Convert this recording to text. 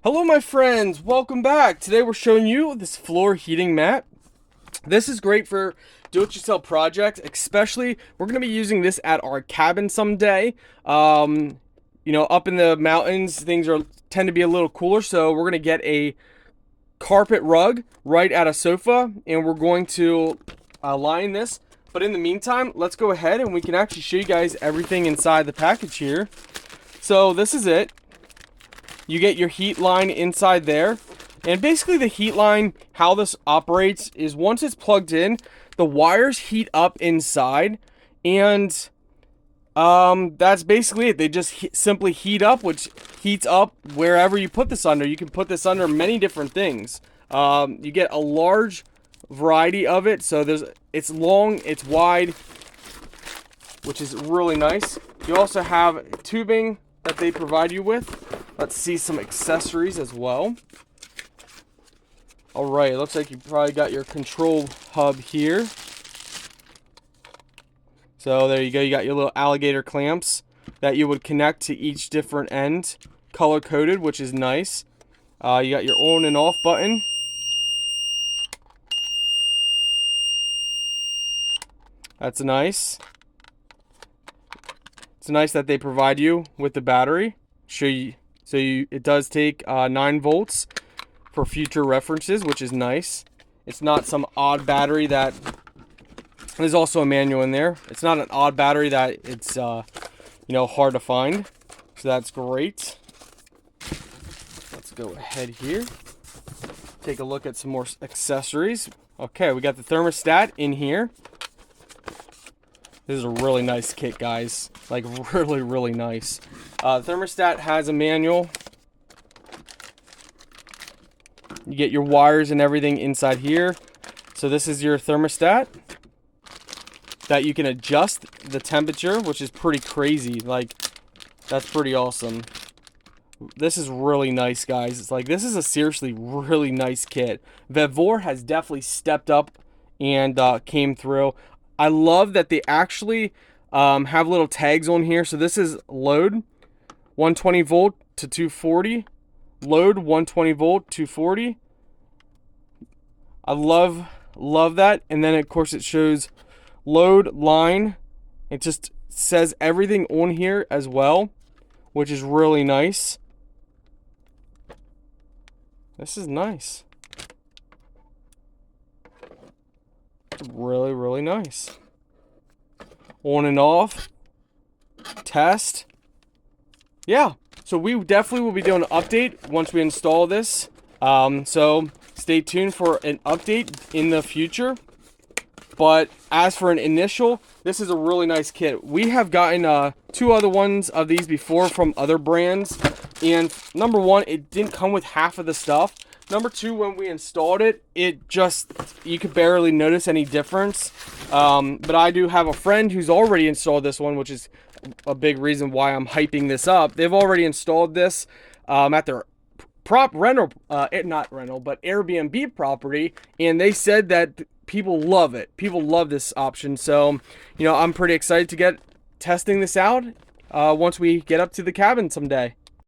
Hello my friends, welcome back. Today we're showing you this floor heating mat. This is great for do-it-yourself projects, especially we're going to be using this at our cabin someday. Up in the mountains, tend to be a little cooler, so we're going to get a carpet rug right at a sofa, and we're going to line this. But in the meantime, let's go ahead and we can actually show you guys everything inside the package here. So this is it. You get your heat line inside there. And basically the heat line, how this operates is once it's plugged in, the wires heat up inside. And that's basically it. They just simply heat up, which heats up wherever you put this under. You can put this under many different things. You get a large variety of it. So it's long, it's wide, which is really nice. You also have tubing that they provide you with. Let's see some accessories as well. All right, it looks like you probably got your control hub here. So there you go. You got your little alligator clamps that you would connect to each different end, color coded, which is nice. You got your on and off button. That's nice. It's nice that they provide you with the battery. It does take 9 volts for future references, which is nice. It's not some odd battery that there's also a manual in there. It's not an odd battery that it's hard to find. So that's great. Let's go ahead here. Take a look at some more accessories. Okay, we got the thermostat in here. This is a really nice kit, guys. Like, really, really nice. Thermostat has a manual. You get your wires and everything inside here. So this is your thermostat that you can adjust the temperature, which is pretty crazy. Like, that's pretty awesome. This is really nice, guys. It's like, this is a seriously really nice kit. VEVOR has definitely stepped up and came through. I love that they actually have little tags on here. So this is load 120 volt to 240. Load 120 volt 240. I love that. And then of course it shows load line. It just says everything on here as well, which is really nice. This is nice. It's really, really nice. On and off. Test. Yeah. So we definitely will be doing an update once we install this. So stay tuned for an update in the future. But as for an initial, this is a really nice kit. We have gotten 2 other ones of these before from other brands. And number 1, it didn't come with half of the stuff. Number 2, when we installed it, you could barely notice any difference. But I do have a friend who's already installed this one, which is a big reason why I'm hyping this up. They've already installed this at their Airbnb property, and they said that people love it. People love this option. So, I'm pretty excited to get testing this out once we get up to the cabin someday.